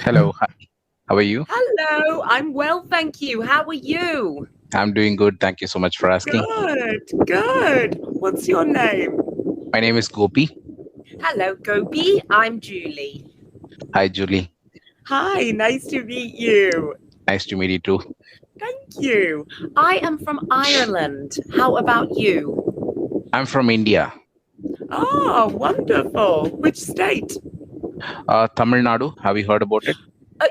Hello, hi. How are you? Hello, I'm well, thank you. How are you? I'm doing good. Thank you so much for asking. Good, good. What's your name? My name is Gopi. Hello, Gopi. I'm Julie. Hi, Julie. Hi, nice to meet you. Nice to meet you too. Thank you. I am from Ireland. How about you? I'm from India, Oh, wonderful. Which state? Tamil Nadu. Have you heard about it?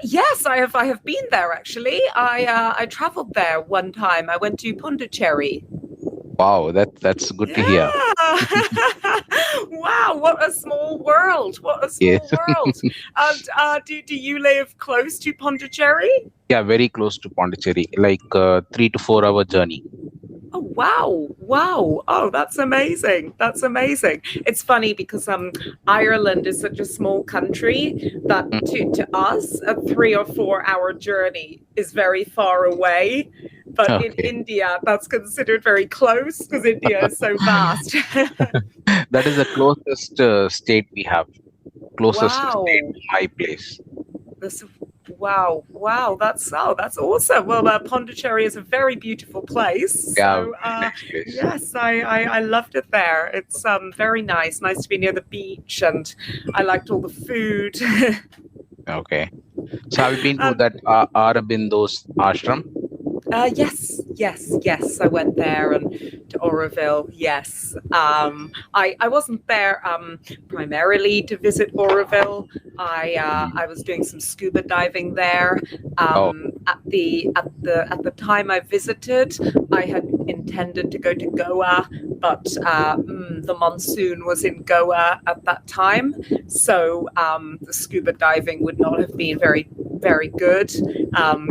Yes, I have. I have been there actually. I traveled there one time. I went to Pondicherry. Wow, that's good to hear. Yeah. Wow, what a small world. What a small Yes. world. And do you live close to Pondicherry? Yeah, very close to Pondicherry, like 3 to 4 hour journey. Oh wow. Wow. Oh, that's amazing. That's amazing. It's funny because Ireland is such a small country that Mm. to us a 3 or 4 hour journey is very far away. But in Okay. India, that's considered very close because India is so vast. That is the closest state we have. Closest state Wow. to my place. This, wow, wow, that's awesome. Well, Pondicherry is a very beautiful place. Yeah, So, very nice place. yes, I loved it there. It's very nice, nice to be near the beach, and I liked all the food. Okay. So have you been to And that Aurobindo's ashram? yes. I went there and to Oroville. Yes, I wasn't there primarily to visit Oroville. Mhm. I was doing some scuba diving there. Oh, At the time I visited, I had intended to go to Goa, but the monsoon was in Goa at that time, so the scuba diving would not have been very good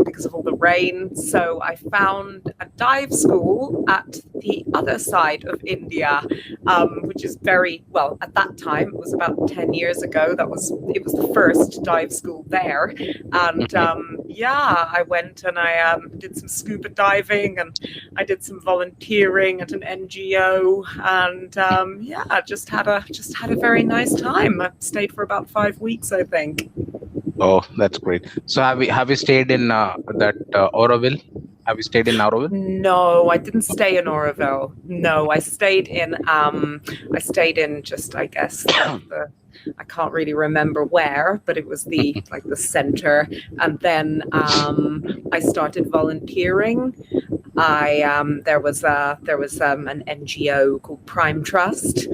because of all the rain. So I found a dive school at the other side of India, which is very well. At that time, it was about 10 years ago. It was the first dive school there, and mhm. yeah, I went and I did some scuba diving and I did some volunteering at an NGO, and yeah, just had a very nice time. I stayed for about 5 weeks, I think. Oh, that's great. So have you stayed in that Auroville? Have you stayed in Auroville? No, I didn't stay in Oroville. No, I stayed in just I guess the I can't really remember where, but it was the like the center. And then I started volunteering. I there was an NGO called Prime Trust,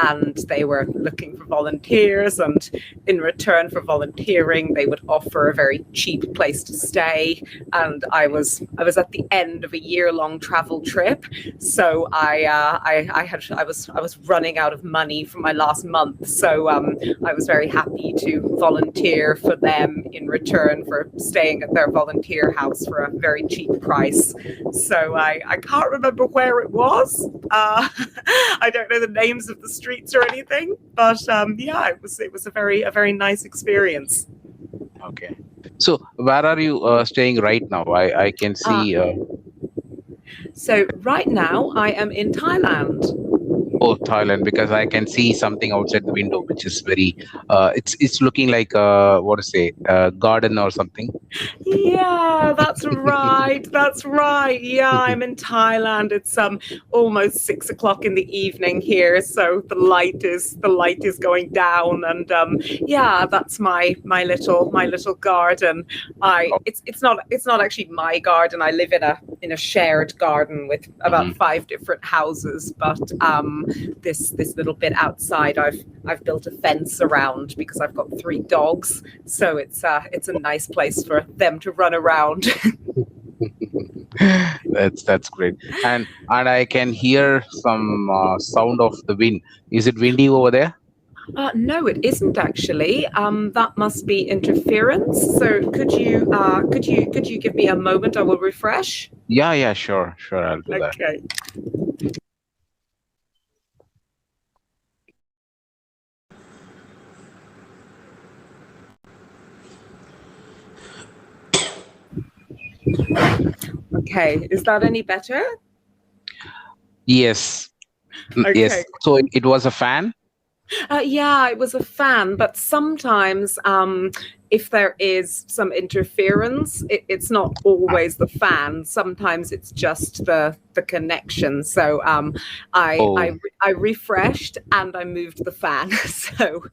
and they were looking for volunteers. And in return for volunteering, they would offer a very cheap place to stay. And I was at the end of a year-long travel trip, so I was running out of money for my last month. So I was very happy to volunteer for them in return for staying at their volunteer house for a very cheap price. So I can't remember where it was. I don't know the names of the streets or anything, but yeah, it was a very nice experience. Okay. So where are you staying right now? I can Uh, see. so right now I am in Thailand. Oh, Thailand, because I can see something outside the window, which is very. It's looking like what to say, garden or something. Yeah, that's right. That's right. Yeah, I'm in Thailand. It's almost 6 o'clock in the evening here, so the light is going down, and yeah, that's my little garden. I Oh, it's not actually my garden. I live in a shared garden with about mhm. 5 different houses, but this little bit outside, I've built a fence around because I've got 3 dogs, so it's a nice place for them to run around. That's great. And I can hear some sound of the wind. Is it windy over there? No, it isn't actually. That must be interference. So could you give me a moment? I will refresh. Yeah, yeah, sure, I'll do that. Okay. Okay. Is that any better? Yes, yes. Okay. So it was a fan. Yeah, it was a fan, but sometimes if there is some interference, it's not always the fan. Sometimes it's just the connection. So I I Oh, re- I refreshed and I moved the fan. So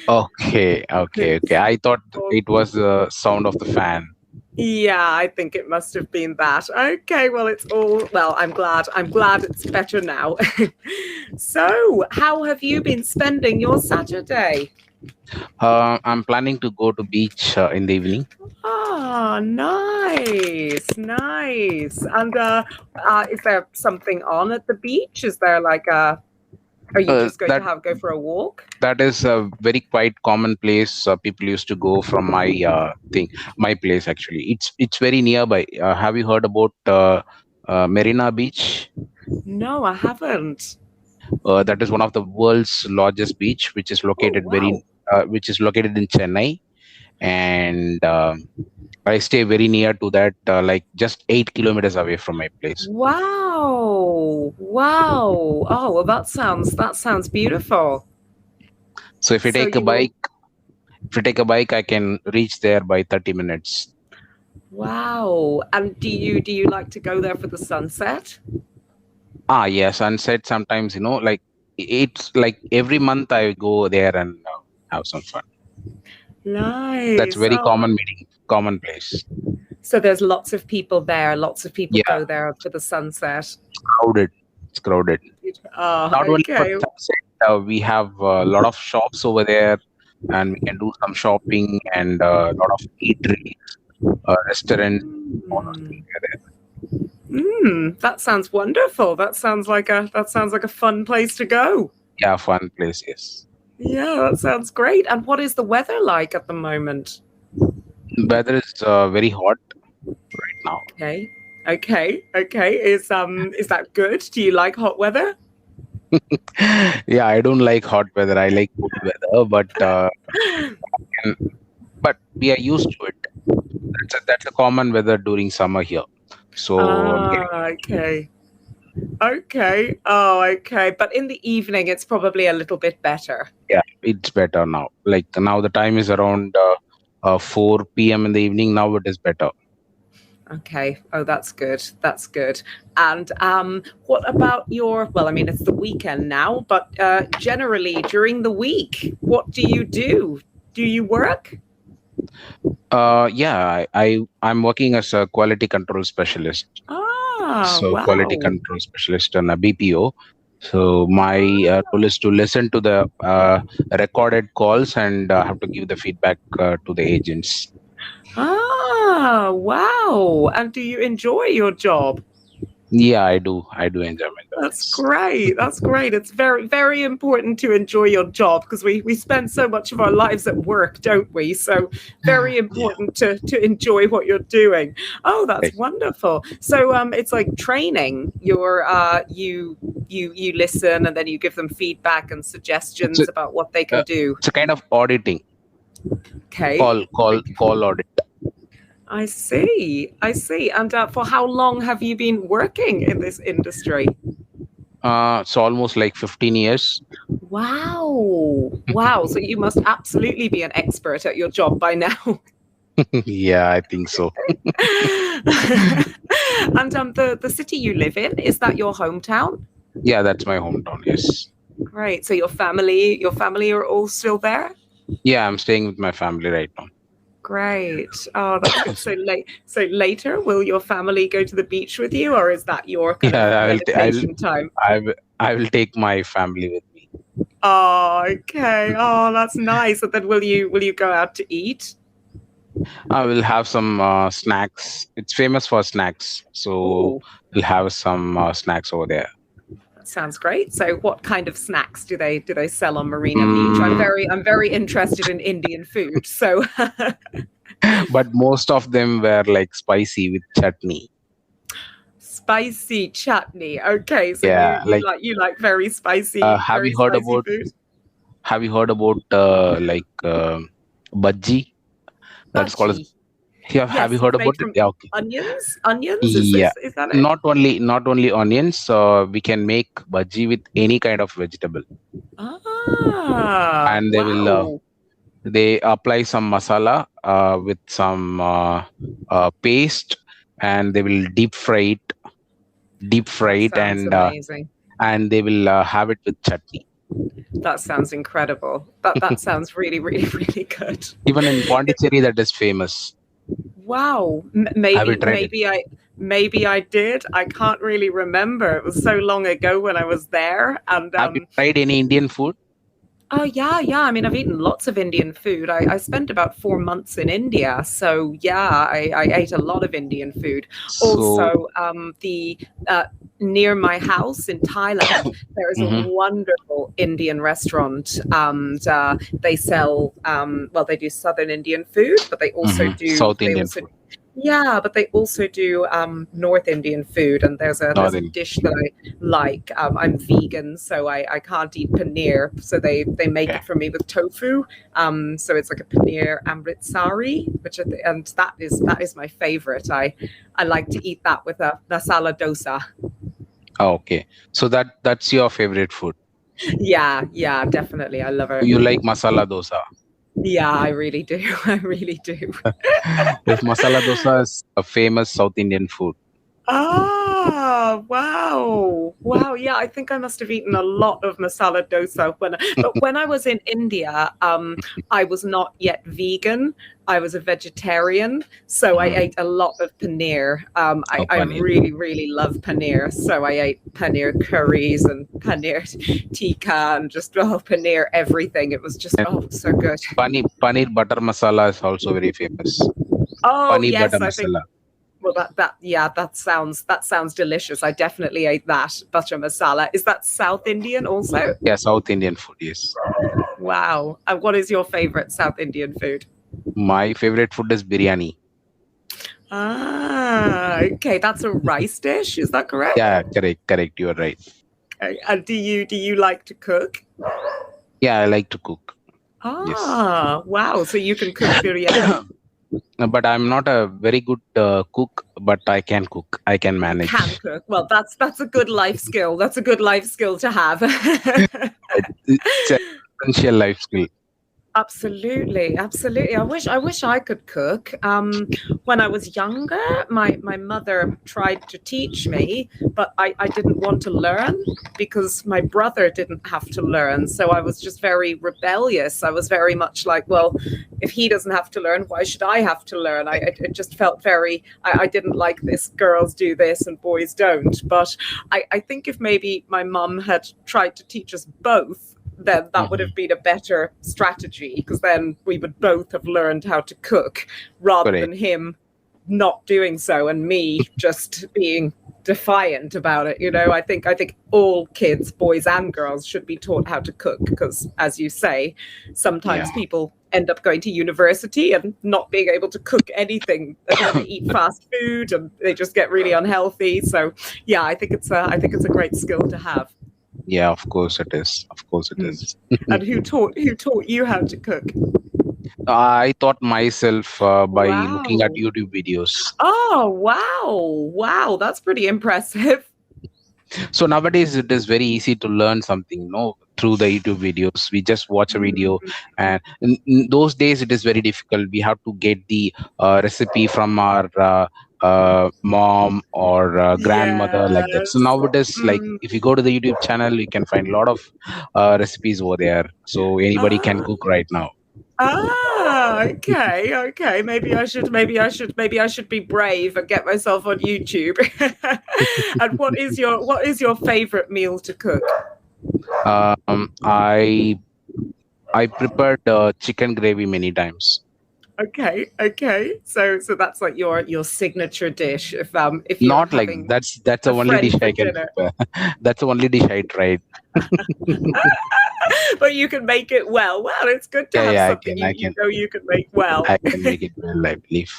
okay, okay, okay. it's I thought all it was the sound of the fan. yeah, I think it must have been that. Okay, well it's all well, I'm glad it's better now. So, how have you been spending your Saturday? I'm planning to go to beach in the evening. Ah, nice, nice. And is there something on at the beach? Is there like a are you just going to That have go for a walk? that is a very quite common place. People used to go from my place actually. It's very nearby. Have you heard about Marina Beach? No, I haven't. That is one of the world's largest beach, Oh, wow. which is located in Chennai, and I stay very near to that, like just 8 kilometers away from my place. Wow. Wow. Oh, well that sounds beautiful. So So you will if you take a bike, I can reach there by 30 minutes. wow. And do you like to go there for the sunset? Ah, yeah, sunset sometimes, like it's like every month I go there and have some fun. That's Nice. very Oh, common place. so there's lots of people there. Lots of people Yeah, go there for the sunset. crowded. It's crowded. Oh, Not only for okay. the sunset, we have a lot of shops over there, and we can do some shopping and a lot of eateries, restaurants, all those things Mm. are there. That sounds wonderful. That sounds like a fun place to go. Yeah, fun place. Yes, Yeah, that sounds great. And what is the weather like at the moment? weather is very hot right now. Okay. Okay. Okay. Is that good? Do you like hot weather? Yeah, I don't like hot weather. I like cool weather, and, but we are used to it. That's a common weather during summer here. So I'm getting Okay. Okay. Oh, okay. But in the evening it's probably a little bit better. yeah, it's better now. Like now the time is around 4 p.m. in the evening. Now it is better. Okay. Oh, that's good. That's good. And what about well, I mean, it's the weekend now, but generally during the week, what do you do? Do you work? Yeah, I'm working as a quality control specialist. Ah, So quality wow. control specialist in a BPO. So my role is to listen to the recorded calls and have to give the feedback to the agents. Ah, wow. And do you enjoy your job? Yeah, I do. I do enjoy my job. That's Yes. great. That's great. It's very, very important to enjoy your job because we spend so much of our lives at work, don't we? So very Yeah. important to enjoy what you're doing. Oh, that's Right. wonderful. So it's like training. You listen and then you give them feedback and It's a, suggestions about what they can do. it's a kind of auditing. Okay. Call audit. I see. I see. And for how long have you been working in this industry? It's almost like 15 years. Wow. Wow. So you must absolutely be an expert at your job by now. Yeah, I think so. And the city you live in, is that your hometown? Yeah, that's my hometown. Yes. Great. So your family are all still there? Yeah, I'm staying with my family right now. Great. Oh, that's good. So later, will your family go to the beach with you, or is that your kind of Yeah, meditation time? I will take my family with me. Oh, okay. Oh, that's nice. And then will you go out to eat? I will have some snacks. It's famous for snacks, so Oh, we'll have some snacks over there. that sounds great. So what kind of snacks do they sell on Marina Beach? I'm Mm, very interested in Indian food. So but most of them were like spicy with chutney. spicy chutney. Okay, so you Yeah, you like like you like uh, have very you heard spicy about food? have you heard about bhaji? That's called as Bhaji. yeah. Have you Yes, heard it's about made it? from Yeah, okay. onions. Onions Yeah, is that it? not only onions. We can make bhaji with any kind of vegetable, Ah, and they will wow. They apply some masala with some paste, and they will deep fry That it, sounds amazing. and they will have it with chutney. That sounds incredible. That sounds really, really, really good. Even in Pondicherry, that is famous. Wow. Have you tried it? Maybe I did. I can't really remember. It was so long ago when I was there. And Have you tried any Indian food? oh yeah, yeah. I mean, I've eaten lots of Indian food. I spent about 4 months in India, so yeah, I ate a lot of Indian food. So, Also, the near my house in Thailand, there is a mhm, wonderful Indian restaurant, and they sell well, they do Southern Indian food, but South Indian food, yeah, but they also do North Indian food, and there's North a Indian. dish that I like. I'm vegan, so I can't eat paneer, so they make Okay. it for me with tofu. So it's like a paneer amritsari, and that is my favorite. I like to eat that with a masala dosa. Oh, okay. So that's your favorite food. Yeah, yeah, definitely, I love it. You like masala dosa. Yeah, I really do. I really do. If masala dosa is a famous South Indian food. Ah, wow. Wow. Yeah, I think I must have eaten a lot of masala dosa but when I was in India, I was not yet vegan. I was a vegetarian, so I Mhm. ate a lot of paneer. Oh, I paneer. really, really love paneer. So I ate paneer curries and paneer tikka and just paneer everything. It was just And so good. paneer butter masala is also very famous. Oh Paneer butter yes, I think masala. well, that yeah, that sounds delicious. I definitely ate that butter masala. Is that South Indian also? Yeah, South Indian food. Yes. Wow. And what is your favorite South Indian food? My favorite food is biryani. Ah, okay, that's a rice dish. Is that correct? Yeah, correct. You are right. Okay. And do you like to cook? Yeah, I like to cook. Yes. Ah, wow. So you can cook biryani. But I'm not a very good cook, but I can cook. I can You can manage. cook. Well, that's a good life skill. That's a good life skill to have. It's an essential life skill. Absolutely, absolutely. I wish I could cook. When I was younger, my mother tried to teach me, but I didn't want to learn because my brother didn't have to learn. So I was just very rebellious. I was very much like, well, if he doesn't have to learn, why should I have to learn? It just felt very, I didn't like this. Girls do this and boys don't. But I think if maybe my mum had tried to teach us both, then that would Mhm. have been a better strategy because then we would both have learned how to cook rather than Correct. him not doing so and me just being defiant about it. I think all kids, boys and girls, should be taught how to cook because, as you say, Yeah. sometimes people end up going to university and not being able to cook anything, and then they eat fast food and they just get really unhealthy. So yeah, I think it's a great skill to have. Yeah, of course it is. Of course it Hmm. is. And who taught you how to cook? I taught myself by looking at Wow. YouTube videos. Oh, wow. Wow, that's pretty impressive. So nowadays it is very easy to learn something, no, through the YouTube videos. We just watch a video, Mm, and in those days it is very difficult. We have to get the recipe from our mom or grandmother, like that. So yes. now it is like Mm. if you go to the YouTube channel, you can find a lot of recipes over there. So anybody can Ah, cook right now. okay, okay. Maybe I should be brave and get myself on YouTube. And what is your favorite meal to cook? Um, I I prepared chicken gravy many times. Okay, okay. So that's like your signature dish if you're Not like having that's the a only friend dish for I can dinner. prepare. That's the only dish I tried. But you can make it well. Well, it's good to Yeah, have yeah, I something can, I you can, know you can make well. I can make it well, I believe.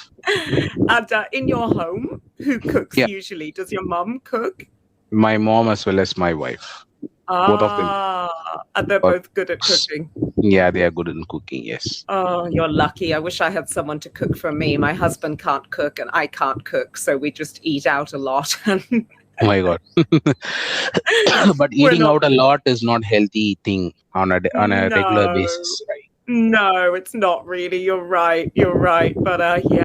And in your home, who cooks Yeah, usually? Does your mum cook? my mom as well as my wife, both of them. Ah, and they're But both good at cooking. yeah, they are good in cooking. Yes. Oh, you're lucky. I wish I had someone to cook for me. My husband can't cook and I can't cook, so we just eat out a lot. Oh my God. But We're eating not out a lot is not healthy thing on a regular no. basis, right? No, it's not really. You're right. You're right. But yeah.